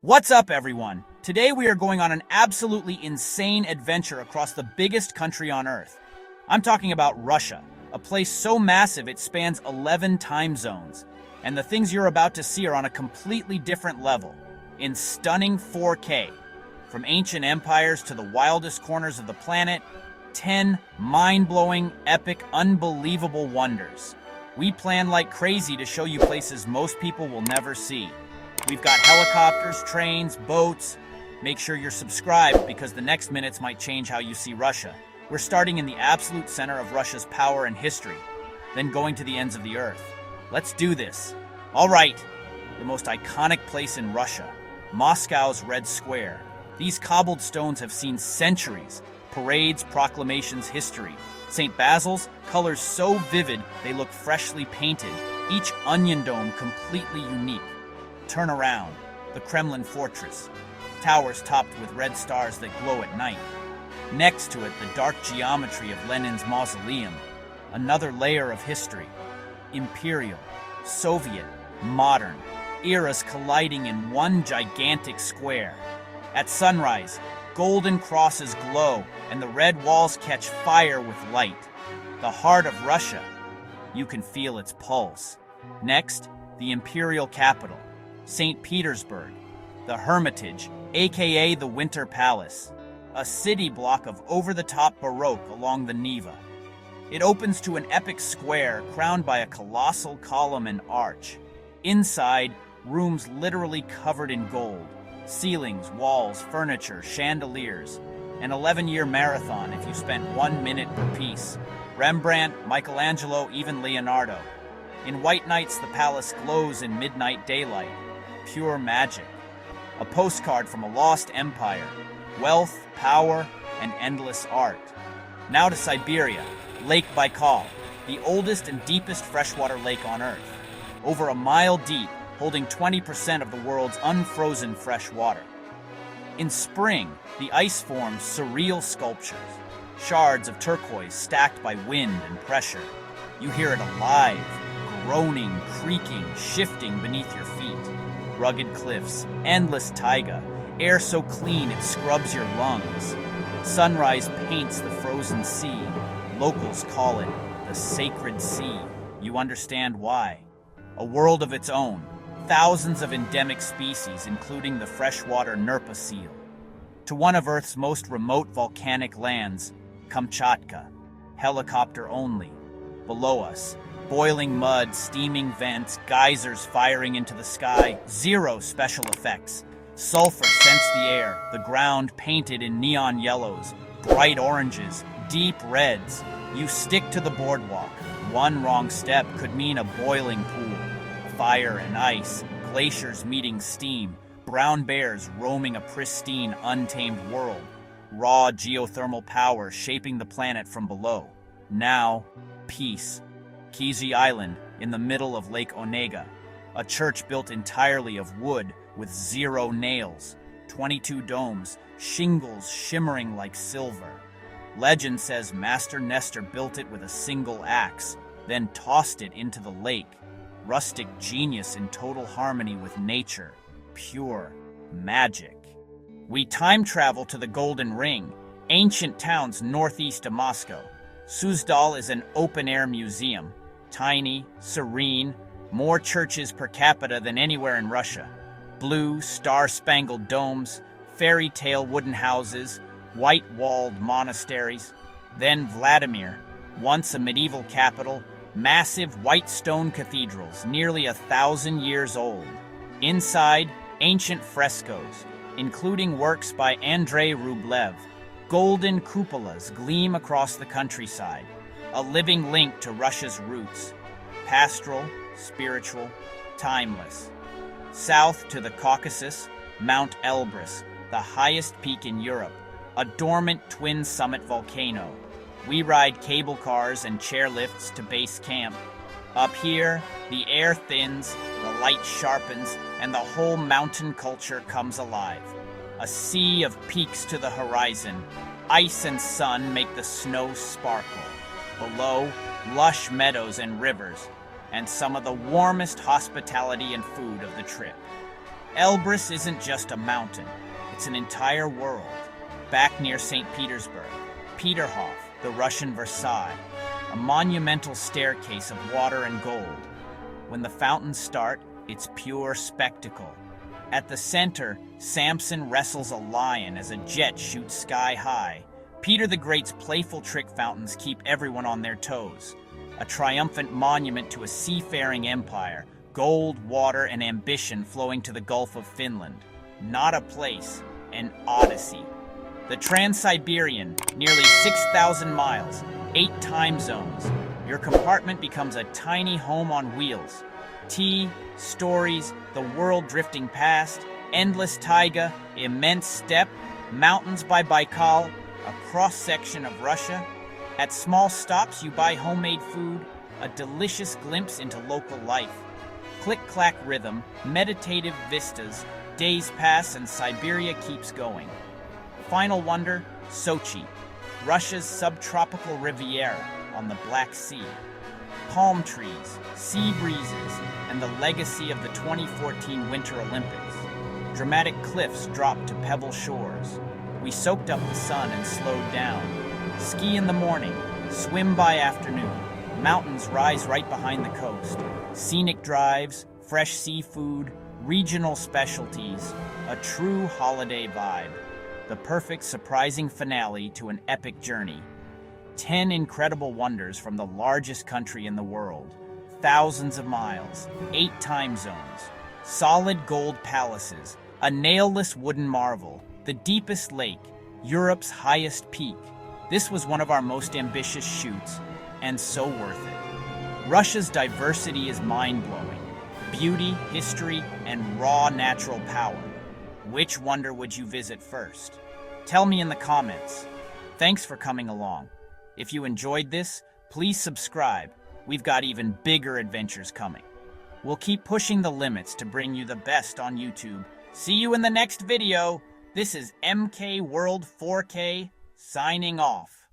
What's up, everyone? Today we are going on an absolutely insane adventure across the biggest country on Earth. I'm talking about Russia, a place so massive it spans 11 time zones. And the things you're about to see are on a completely different level, in stunning 4K. From ancient empires to the wildest corners of the planet, 10 mind-blowing, epic, unbelievable wonders. We plan like crazy to show you places most people will never see. We've got helicopters, trains, boats. Make sure you're subscribed because the next minutes might change how you see Russia. We're starting in the absolute center of Russia's power and history, then going to the ends of the earth. Let's do this. All right, the most iconic place in Russia, Moscow's Red Square. These cobbled stones have seen centuries, parades, proclamations, history. St. Basil's, colors so vivid they look freshly painted, each onion dome completely unique. Turn around, the Kremlin fortress, towers topped with red stars that glow at night. Next to it, the dark geometry of Lenin's mausoleum, another layer of history. Imperial, Soviet, modern, eras colliding in one gigantic square. At sunrise, golden crosses glow and the red walls catch fire with light. The heart of Russia. You can feel its pulse. Next, the imperial capital, St. Petersburg, the Hermitage, aka the Winter Palace, a city block of over-the-top Baroque along the Neva. It opens to an epic square crowned by a colossal column and arch. Inside, rooms literally covered in gold. Ceilings, walls, furniture, chandeliers. An 11-year marathon if you spent 1 minute per piece. Rembrandt, Michelangelo, even Leonardo. In white nights, the palace glows in midnight daylight. Pure magic. A postcard from a lost empire. Wealth, power, and endless art. Now to Siberia, Lake Baikal, the oldest and deepest freshwater lake on Earth. Over a mile deep, holding 20% of the world's unfrozen fresh water. In spring, the ice forms surreal sculptures, shards of turquoise stacked by wind and pressure. You hear it alive, groaning, creaking, shifting beneath your feet. Rugged cliffs, endless taiga, air so clean it scrubs your lungs. Sunrise paints the frozen sea. Locals call it the sacred sea. You understand why. A world of its own. Thousands of endemic species, including the freshwater Nerpa seal. To one of Earth's most remote volcanic lands, Kamchatka, helicopter only. Below us, boiling mud, steaming vents, geysers firing into the sky, zero special effects. Sulfur scents the air, the ground painted in neon yellows, bright oranges, deep reds. You stick to the boardwalk. One wrong step could mean a boiling pool. Fire and ice, glaciers meeting steam, brown bears roaming a pristine, untamed world, raw geothermal power shaping the planet from below. Now, peace. Kizhi Island, in the middle of Lake Onega, a church built entirely of wood with 0 nails, 22 domes, shingles shimmering like silver. Legend says Master Nestor built it with a single axe, then tossed it into the lake. Rustic genius in total harmony with nature. Pure magic. We time travel to the Golden Ring, ancient towns northeast of Moscow. Suzdal is an open-air museum. Tiny, serene, more churches per capita than anywhere in Russia. Blue, star-spangled domes, fairy tale wooden houses, white-walled monasteries. Then Vladimir, once a medieval capital, massive white stone cathedrals, nearly 1,000 years old. Inside, ancient frescoes, including works by Andrei Rublev. Golden cupolas gleam across the countryside, a living link to Russia's roots. Pastoral, spiritual, timeless. South to the Caucasus, Mount Elbrus, the highest peak in Europe, a dormant twin summit volcano. We ride cable cars and chairlifts to base camp. Up here, the air thins, the light sharpens, and the whole mountain culture comes alive. A sea of peaks to the horizon. Ice and sun make the snow sparkle. Below, lush meadows and rivers, and some of the warmest hospitality and food of the trip. Elbrus isn't just a mountain, it's an entire world. Back near St. Petersburg, Peterhof, the Russian Versailles, a monumental staircase of water and gold. When the fountains start, it's pure spectacle. At the center, Samson wrestles a lion as a jet shoots sky high. Peter the Great's playful trick fountains keep everyone on their toes. A triumphant monument to a seafaring empire, gold, water, and ambition flowing to the Gulf of Finland. Not a place, an odyssey. The Trans-Siberian, nearly 6,000 miles, 8 time zones. Your compartment becomes a tiny home on wheels. Tea, stories, the world drifting past, endless taiga, immense steppe, mountains by Baikal, a cross-section of Russia. At small stops, you buy homemade food, a delicious glimpse into local life. Click-clack rhythm, meditative vistas, days pass and Siberia keeps going. Final wonder, Sochi, Russia's subtropical Riviera on the Black Sea. Palm trees, sea breezes, and the legacy of the 2014 Winter Olympics. Dramatic cliffs drop to pebble shores. We soaked up the sun and slowed down. Ski in the morning, swim by afternoon. Mountains rise right behind the coast. Scenic drives, fresh seafood, regional specialties, a true holiday vibe. The perfect surprising finale to an epic journey. 10 incredible wonders from the largest country in the world. Thousands of miles, 8 time zones, solid gold palaces, a nailless wooden marvel, the deepest lake, Europe's highest peak. This was one of our most ambitious shoots, and so worth it. Russia's diversity is mind-blowing. Beauty, history, and raw natural power. Which wonder would you visit first? Tell me in the comments. Thanks for coming along. If you enjoyed this, please subscribe. We've got even bigger adventures coming. We'll keep pushing the limits to bring you the best on YouTube. See you in the next video. This is MK World 4K signing off.